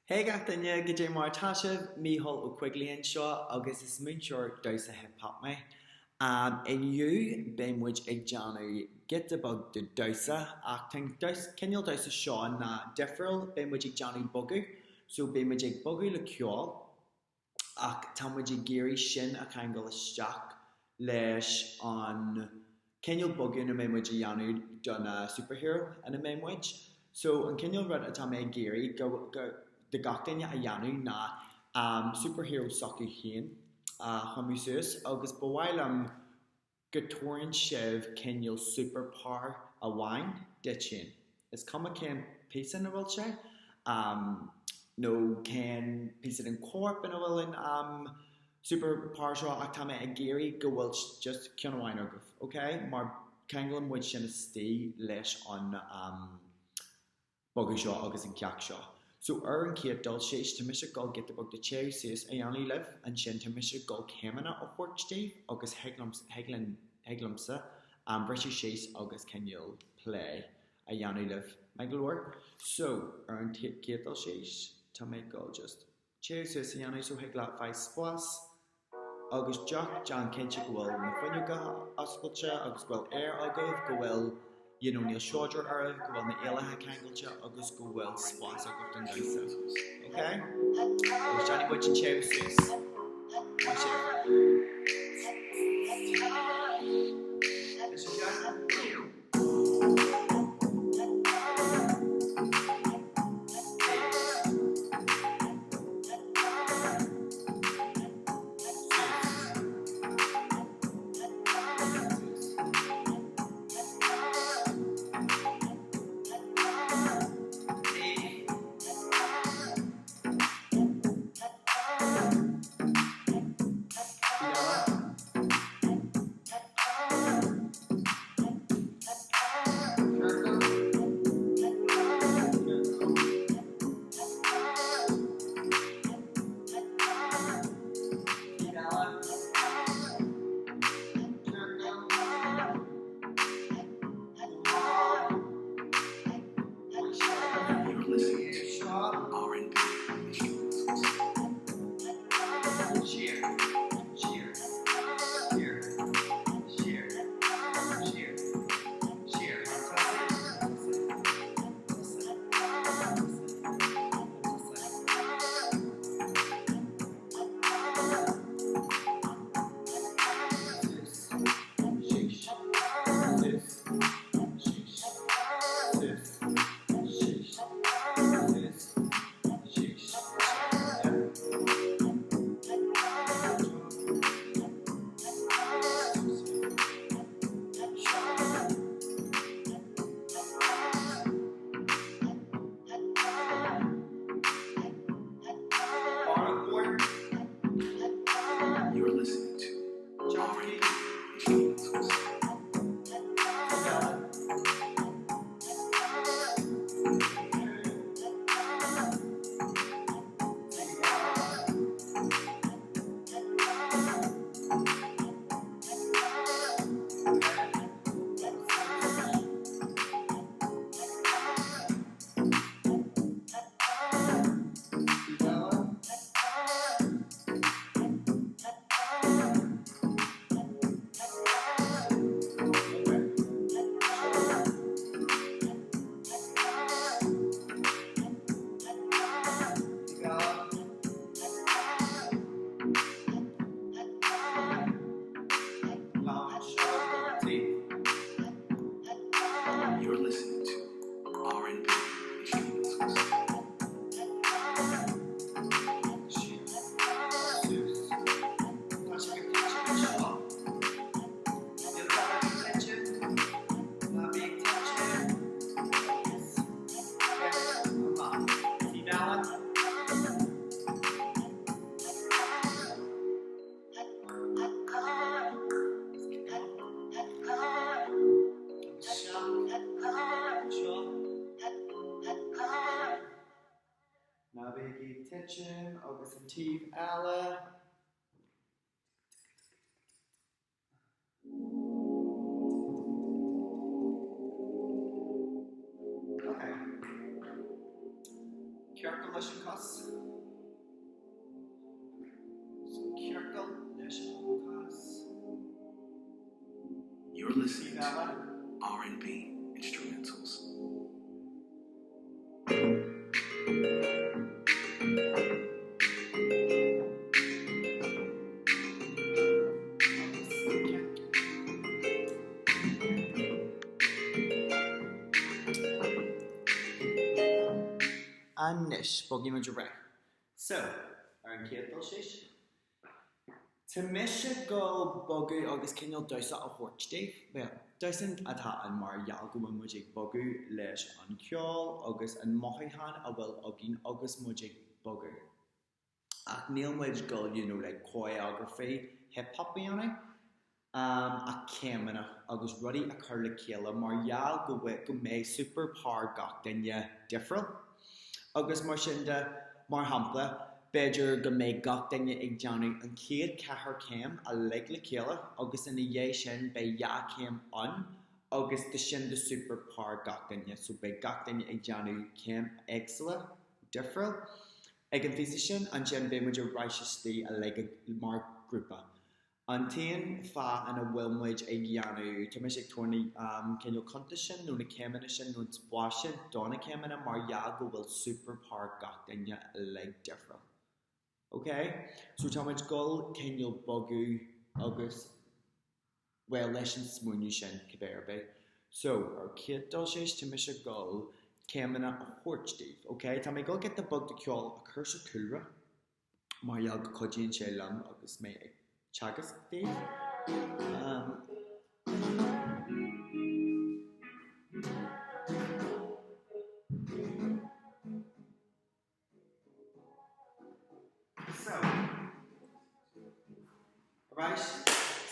Hey gatainne go dé mar taisih Micheál ó Quiglíonn seo agus is múnseir dosa hip hop me. Inniu ben muid ag deanú get abog de dosa ach cinneal dosa seo na difriúil ben muid ag deanú bogu, so ben muid ag bogu le ceol ach tá muid ag géirí sin a cheangal isteach leis an cinneal bogu na ben muid ag deanú donna superhero in a ben muid. So an cinneal rud atá mé géirí go de gatainne a dheanú na superhero socu chéin chamusus agus bhhail am go tórann sibh cinneal superpower a bhain de sin. Is cuma cén píosa na bhfuil sé nó cén píosa an corp na bhfuil an superpower seo ach tá mé ag géirí go bhfuil just ceann bhain agah, okay? Mar cheangal muid sin is tí leis an bogu seo agus an ceach seo. So an céad dul sééis tá mis go get abog de chéir suas a dhéanú libh an sin tá mis go céimena ó chuirtíh agus heaglamsa breisi sééis agus cinneal play a dhéanú libh me glóir. So an céad dul sééis tá mé go just chéir suas a dhéanú so heagla fáid spás agus Jack John cinnte go bhfuil na fuinneoga oscailte agus bhfuil agah go bhfuil níl seoidir armh go bhfuil na éilethe ceangailte agus go bhfuil spás agah don dosa. Okay? Agus Johnny muid an chéir suas. Attention, agus an tíomh eile. Okay. Ceart go leis an Cas. Circle, leis Cas. You're listening to R&B instrumentals. Anish, boggy major. So, an céadal séis. Tá mise go bogu agus cinneal Damhsa a thuirtíh, well, Damhsa atá an mar gheall go bhfuil muid ag bogu leis an ceol agus an mochaithan a bhfuil agin agus muid ag bogu. Ach níl muid go, like choreography, hip-hop bhíonna, a céimena agus rudí a chur le céile mar gheall go bhfuil go méid superpowar gach daine difriúil. Agus mar sin de mar hampla, beidir go méid gach daine ag deanú an céad cethir céim a le céile agus ina dhé sin be dhá céim an agus de sin de superpowar gach daine, so be gach daine ag deanú céim éagsla difriúil. Ag an físa sin an sin be muidir ráisistí a le mar grúpa. An taon fá ana bhfuil muid ag deanú, tá mis ag tuairní cinneal conta sin nó na céimena sin nó bua sin donna céimena mar gheall go bhfuil superpowar gach daine a le difriúil. Okay? So tá muid gol cinneal bogu agus well leis an smúniú sin cibéirbe. So, ar céadal séis tá mis a gol céimena a thuirtíh. Okay? Tá mé gol get the bug de ceol a chur sa cúlra mar gheall go codíonn sé lam agus mé ag chagas Dave. Right,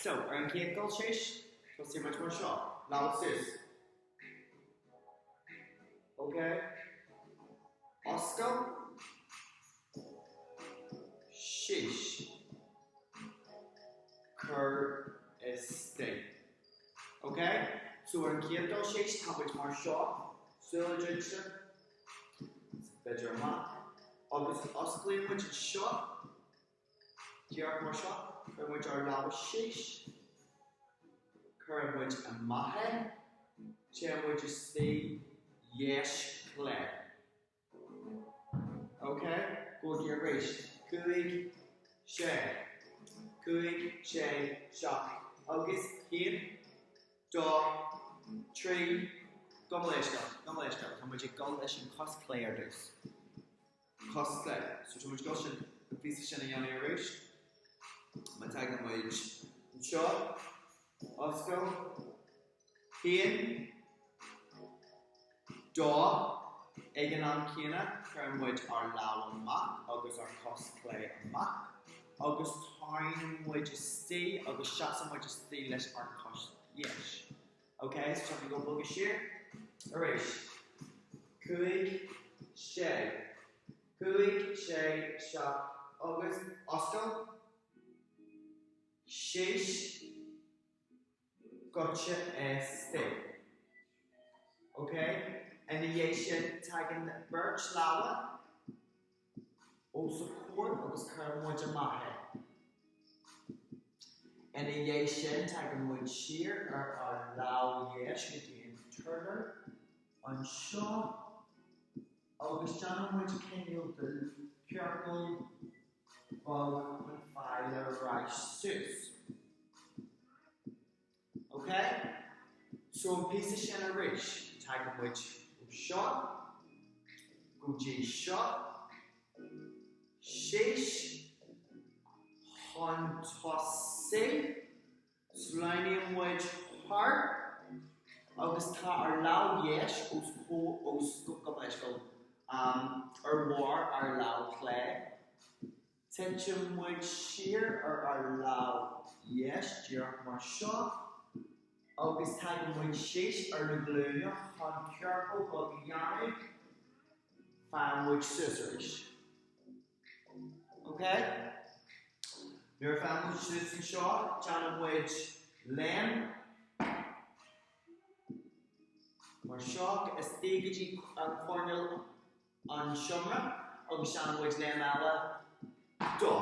so ar an céadal séis, tá sé muid mar seo, lá sus. Okay? Oscar, shish. Cur is sting. Okay? So we're in céadal séis, tá muid mar seo, sylogist, beidir ma, agus osclaíonn muid seo, dearc mar seo, cur muid ar lá séis, cur muid a maithe, sé muid is stí, yes, clé. Okay? Go dear race. Cuig, sé. Cuig, sé, seo. Agus, céad, dó, trí, gomléisca. Tá muid ag gol leis an cos clé ar dús. Cos clé. So tá muid gol sin an físa sin a dhéanamh ar éis. Má teag na muid an seo, oscail, céad, dó, ag an céine, chur muid ar lá amach, agus ar cos clé amach, agus táim muid is stí, agus seasa muid is stí leis ar cos yes. Okay, so tá go bug siar, ar éis. Cuig, sé, seo, agus oscail, séis, gotcha stí. Okay? And the Yation tagging birch lawa, also cord, agus cur muid a maithe. And the Yation tagging muid shear ar law yes with the turner on seo, agus John muid cinneal the circle bug with file right sus. Okay? So a piece of shanna rich, tagging which shot, Gucci shot, shish, hontosse, slinium wedge heart, August ar lau yes, os gobleschel, war ar lau clay, tension wedge shear ar lau yes, jerk mar shot. August tagging with shish or the glue, on careful buggy fan with scissors. Okay? Your fan with scissors shot, John wedge lamb. Mar shock, a stage and cornel on Samhraidh, agus seanmid léamala dó.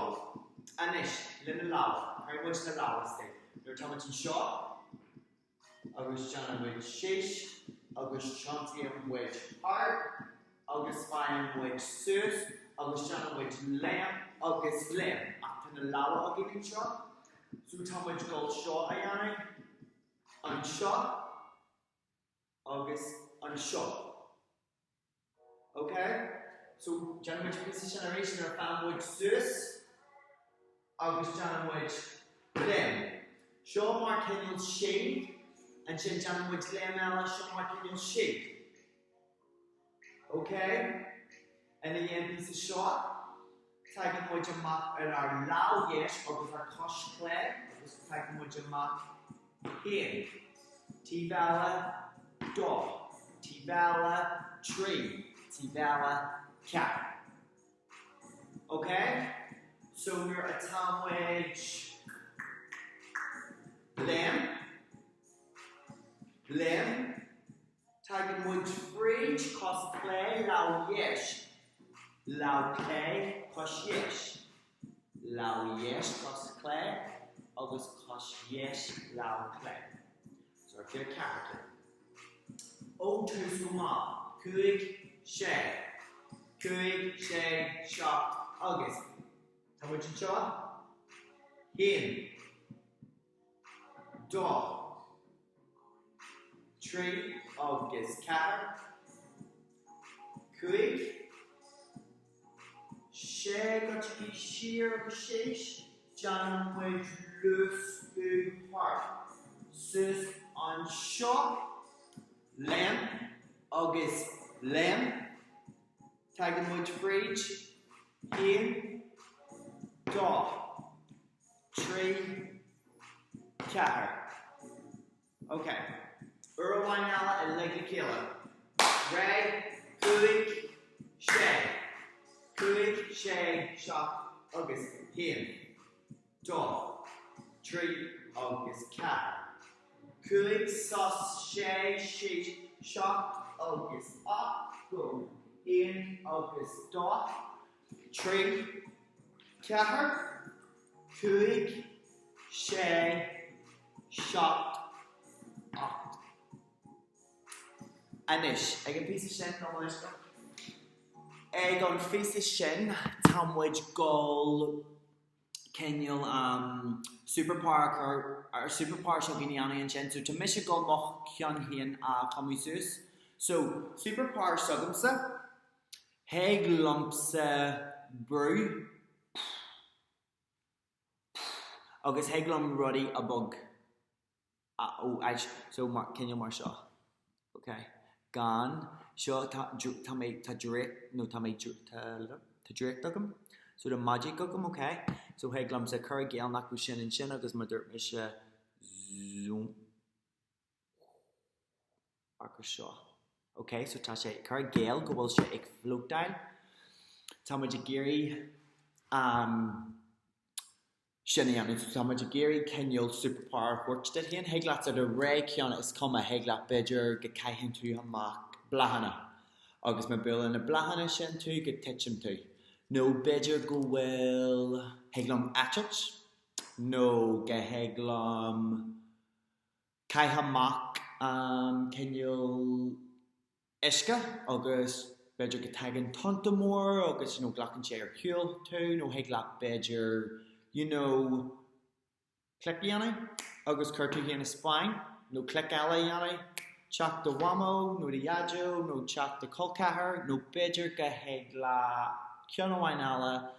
Anis, lin na láha, caimid na láha stig. Nuair táid an seo, agus seanmid séis, agus seantaíomid hard, agus fáimid suas, agus seanmid léam, agus léam. Ach tá na láha a gin seo, so táid gáil seo a dhéanamh, an seo, agus an seo. Okay? So, seanmid píosa generation ar fáimid suas, agus seanmid léam. Seo mar cinneal shade, and sin seanmid léamala seo mar cinneal shade. Okay? And the end piece of shot, taking much of mark in our loud yes, or with our cosh clay, just taking much of mark here. T-vala, dog. T-vala, tree. T-vala, cat. Okay? So we're a time wedge. Lamb. Taking much fridge, cost clay, loud yes. Loud clay, cost yes. Loud yes, cost clay. August cost yes, loud clay. So if you're a character. O to suma, kuig, shay. Kuig, shay, shop, August. How much you shot? Him. Dog. Tree, August, cat. Kuig. Shay, got to be sheer, shish. John, with loose, big heart. Sis on shop. Lamb, August, lamb. Tagging with fridge. Here. Dog. Tree. Cat. Okay. Urwainala and Legakila. Ray, Kulik, Shay. Kulik, Shay, Shop, August, him. Dog. Tree, August, cat. Kulik, sauce, Shay, sheet, Shop, August, up, go. In, August, dog. Tree, cat. Kulik, Shay, Shop, up. Anish, I get piece of shin, no one Ag on face of shin, tamwich goal, Kenyal super park or super partial guineani and shin. So to Micheál moch kian hien kamusus. So super par sugumsa, heg lumps brew, August heglum ruddy a bug. So Kenyal Marsha. Okay. Gan, sure, tamay tajrik, no tamay tajrik dugum. So the magic dugum, okay. So heglum sa curry gale nakushin and shin, August mother misha zoom. Arkashaw. Okay, so tasha curry gale, go well shit ek float down. Tamajagiri, Shinian, so Tamajagiri, Kenyal superpower works that here. Heglats at a ray kiana is come a heglat bedger, get kaihin to hamak, blahana. August my bill and a blahana shen to get touch him to. No bedger go well, heglum atchach. No ge heglum kaihamak, Kenyal Ishka, August. Bedger get tagging Tontamore, August, you know, Glock and Chair Huel too, no heglat bedger. You know, click yanni, August Kurtu in a spine, no click alley yanni, chak the wamo, no the yajo, no chak the kolkahar, no bedger gahegla, kyono wainala,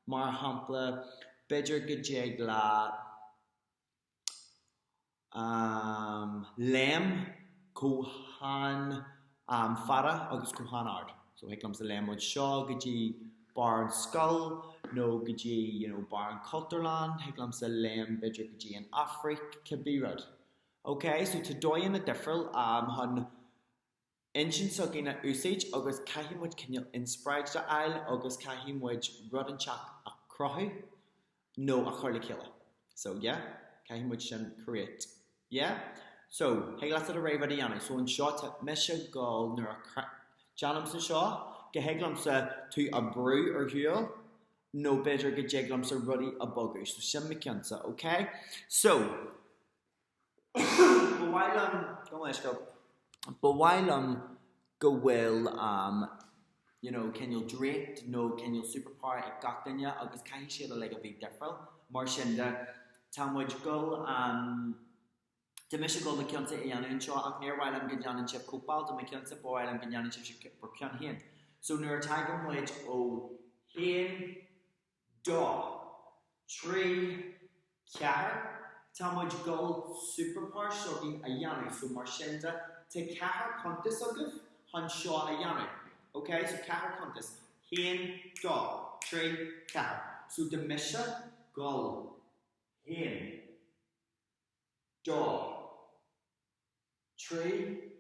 mar hampla, bedger gajegla, lamb, kohan, fara, August kohanard. So here comes the lamb with shaw, gaji, barn skull. No gaji, you know, barn culturland, heglams a lamb, bidger gaji in Afrik, Kabirad. Okay, so to doy in a different, hun ancient sugin at usage, August kahim which can you inspride the isle, August kahim which rudden chak a crohu, no a curly killer. So yeah, kahim which can create. Yeah? So, heglas at a ravadiana, so in short, Micheál near a Janums and Shaw. Geheglamsa to a brew or heel, no better get jeglamsa ruddy a bugger. So Shemikansa, okay? So but while go well you know, can you direct, no, can you superpower a gactanya, agus can you like a big difference? Marshinda, Tamwich go, the Micheál the Kianta Ian and Shaw, near while I'm getting and chip Copal, the Micheál boy, I'm getting and chip Burkian Hen. So near Tiger Wedge, oh, hen, dog, tree, car, Tamwich go, superpower, showing a yanni, so Marshinda, take car, contest of Hanshaw a yanni. Okay, so car contest. Hen, dog, tree, car. So the Misha, gull, hen, dog, tree,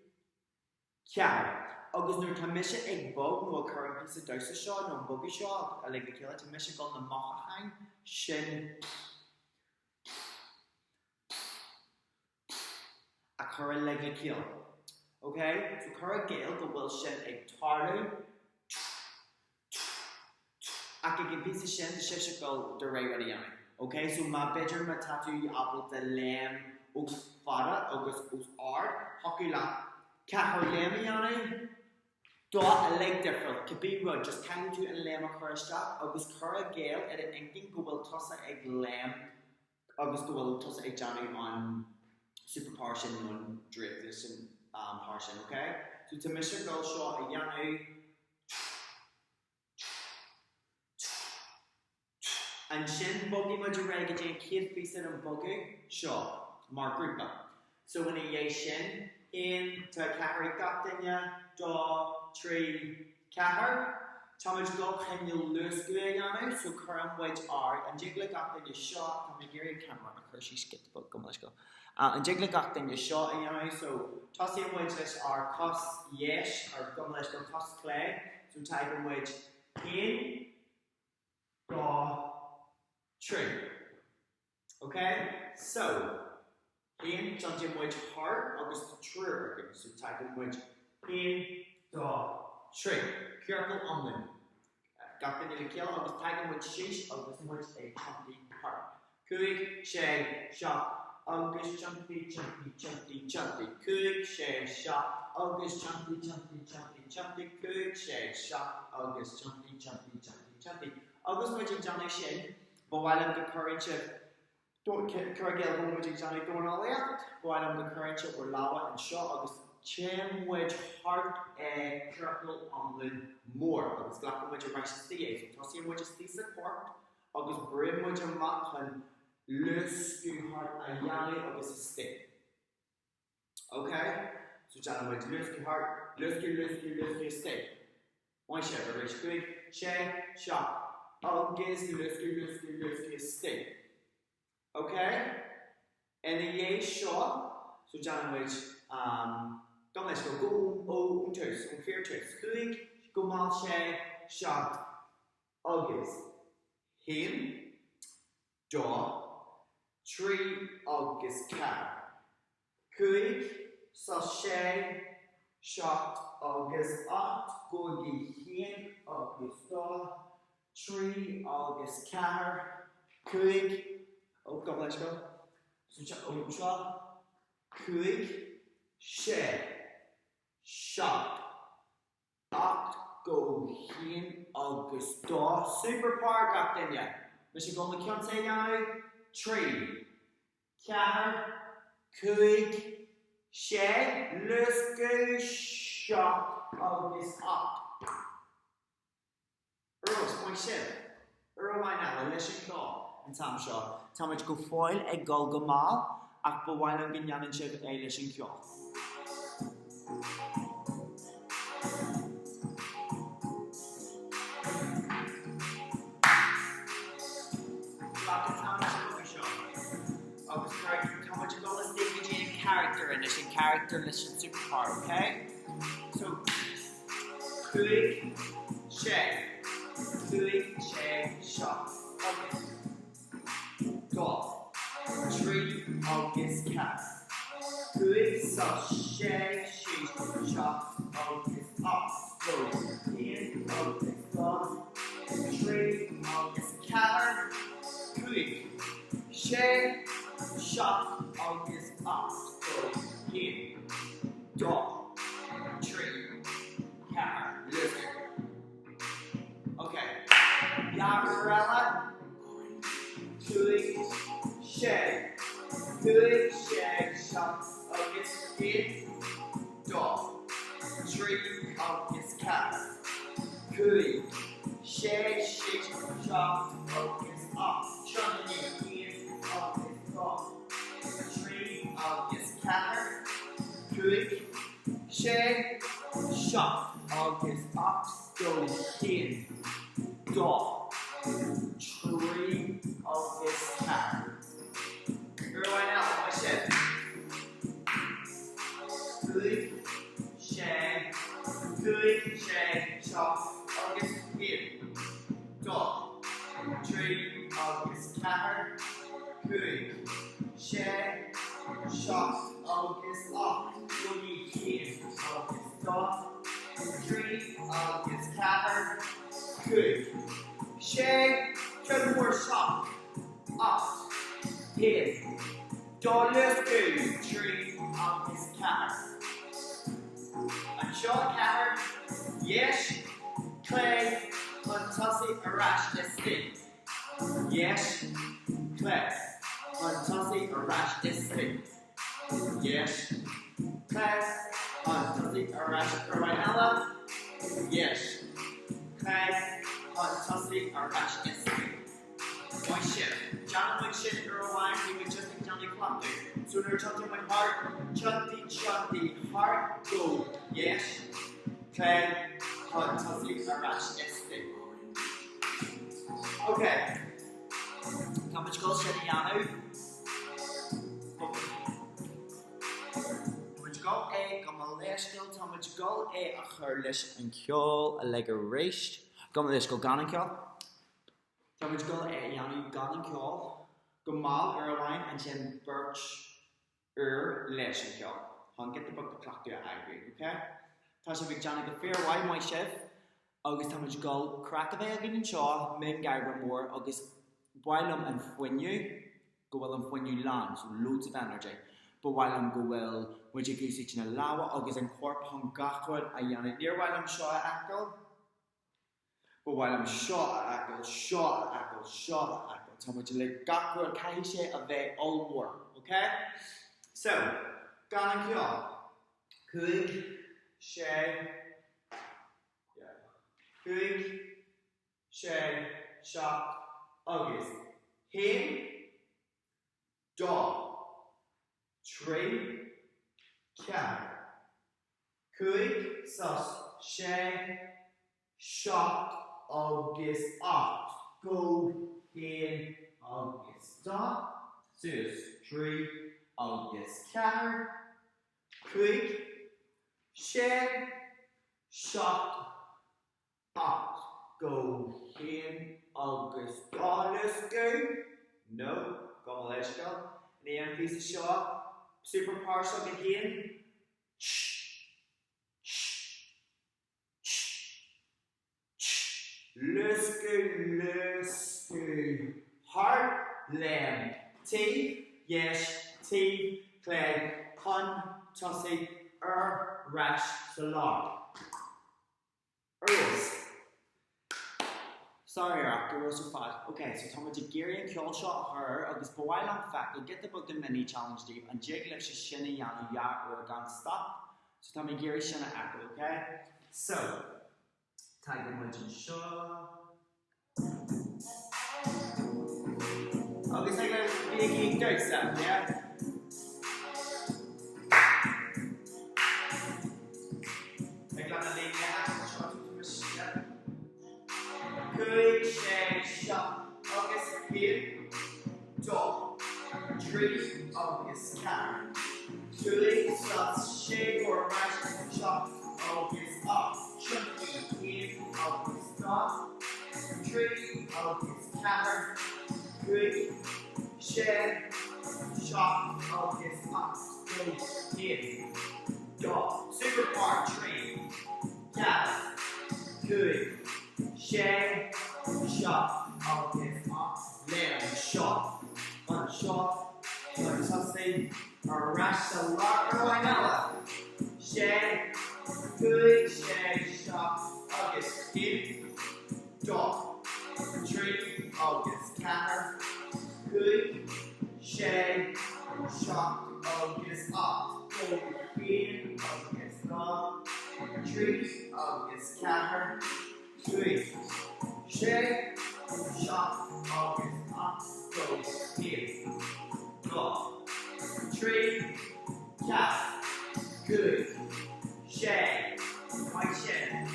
car. Agus nuair tá Misha ag bug nó a current piece of Damhsa seo nó an buggy seo a le go céile tá Misha gull na machachain sin a current le go céile. Okay, so current gale go bhfuil sin ag tarú a go piece of sin the ship go the right ready on. Okay, so my bedroom my tattoo apple the lamb os fada agus os ard hockey la cahar lamb on. Do a leg different could be rud just kind to and lamb a current strap agus current gale at an inking go bhfuil tossa ag lamb agus go bhfuil tossa ag Johnny on super partition on drift this and partition, okay? So to Mr. Gull shot a yanu and shin buggy major reggae and kid piece and buggy shot Margaret. So when a ye shin in to carry gatinya dog tree kahar Thomas Gull can you lose yanu so current wedge art and jiggle gatinya shot come a gearing camera of course she skipped the book come let's go. And jiggle gacting you shot so tossing wedges are cost yesh or gumlash or cost clay so type in wedge in dog tree. Okay, so in judging wedge heart August true so type in wedge in dog tree. Careful on them. Gacting you kill August type in wedge sheesh August wedge a chunky heart. Kuig shay shot August chumpy, Cook share shot, August chumpy, Cook share shot, August chumpy. August which Johnny Shin, but while I'm the current chip, don't Cargill home which Johnny don't all that, while I'm the current chip were lava and shot, August chin wedge heart and purple on the more, August black and which are righteous the so Tossian which is the support, August brim which are Macklin. Lusky heart a yanni of a stick. Okay? So John went lusky heart, lusky stick. One shepherd, rich quick, shay, shot. August lusky stick. Okay? And the yay shot. So John went don't let's go toast, fair toast. Quick, go mal shay, shot. August. Him, dog. Tree August car. Cuig, sachet, shot August 8, gogi hen August dog, tree August car, Cuig, oh God let's go. So shot, Cuig, shed, shot, 8, go hen August dog, super park up then ya. Mr. Goldman can't say now. Tree, car, cuig, shed, lusky, shot, August up. Earl's point ship. Earl my now, listen call. And Tam Shaw. Tamich go foil, a golgamal, akba wine and yan and ship, a listen call. Character listen superpower, okay? So quick, shay, shot, August, dog, tree, August, cat, quick, shay, shot, August, up, go, in, Shake, shot, August, up, go, in, dog, tree, car, listen. Okay. Yagarella, good, shake, shot, August, in, dog, tree, August, car, good, shake, shot, August, up, chunky, in, August, dog, tree, August, car, good, shake, shot, August, up, go, in, dog, tree, August, car. Everyone else, my shit. Good, shake, shot, August, in, dog, tree, August, car, good, shake, shot, August, up, good, in, August, dog, tree, August, car, good, shake, try more shot, up, in, dog, good, tree, August, car. A short car, yes, clay, Fantastic Arash Estate. Yes, clay, Fantastic Arash Estate. Yes, clay, Fantastic Arash Ella. Yes, clay, Fantastic Arash Estate. My ship, John my ship, Irvine, we would just think Johnny Clock. Sooner chunty my heart, chunty, heart, go. Yes, clay, Fantastic Arash Estate. Okay. How much gold should I know? How much gold a come a last gold, how much gold a churlish and kill a leg a race. Come a list go gun and kill. How much gold a Yanni gun and kill. Go mal airline and then birch lash and kill. I'll get the book the clock to agree, okay? Tasha Big Johnny the fair why my chef. August Thomas Gull, Crackavagin and Shaw, Mim Gary Moore, August Whilom and Fwinu, go well and Fwinu land, so loads of energy. But Whilom go well, which you goose each in a lawa, August and Corp Hung Gachwood, a Yanni near Whilom Shaw Ackle. But Whilom Shaw Ackle, how much you like Gachwood, Kaisha, a they all war, okay? So, Gan and Kyo, Coog, Shay, Good, shag, shot, August. Him, dog, tree, cat. Good, sus, shag, shot, August, up. Go, him, August, dog. Sus, tree, August, cat. Good, shag, shot, up, go, in, August, let's go. No, go, let's go. And the end piece of shot, super partial again. Let's go. Heart, lamb, teeth, yes, teeth, clay, con, tossy, rash, salad. Earls. Sorry, after was so fast. Okay, so Thomas Gary and Kill shot her, August Boy long fact, you'll get the book the mini challenge deep, and Jake lifts his shinny yana ya or gun stop. So Tommy Gary shinna apple, okay? So, Tiger Munch and Shaw. August like a big dirt stuff, yeah? Good, shag, shot, August, here, dog, tree, August, car, good, shots, shake or rash, shot, August, up, chunky, here, August, dog, tree, August, car, good, shag, shot, August, up, good, here, dog, super car, tree, cat, good, shag, shot, August, up, lamb, shot, shot, my tossing, or rash the lock, or I know it. Share, good, share, shot, August, skip, dot, tree, August, canter, good, share, shot, August, up, go, green, August, gone, tree, August, canter, good, share, shot, August, up, go, skip, dot, tree, cat, good, share, white share,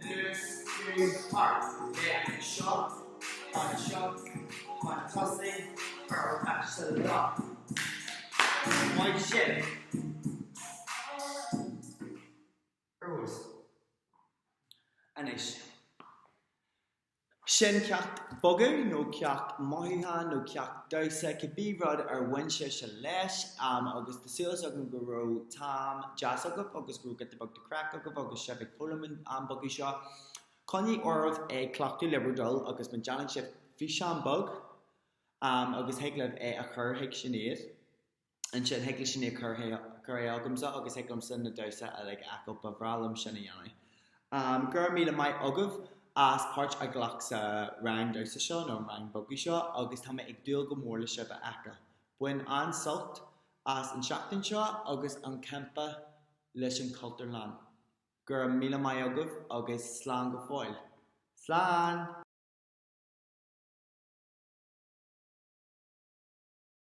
loose, good, heart, yeah, shot, tossing, or catch the lock, white share, rose, anish. Sin ceacht bogu nó ceacht maithe nó ceacht dosa cabbí rud ar bhainse se leis agus de suas agus go raibh tam jazz agah agus go get bag de crack agah agus sibh folamin bogu seo conní ormh ag cleachtú libredul agus man jalan sibh fi sean bug agus heaglah a chur heag sinnéad an sin heagla sinné chur agamsa agus heaglam sin na dosa a le acal bhrálam sinna dhéanana. Gur míle mai agah as part a ghlach sa rang dosa seo nó rang bogu seo agus tá ag dúil go mór le sibh a aca. Buin an sult as an seachtain seo agus an campa leis an cultúr lean. Gur míle mai agah agus slán go fáil. Slán!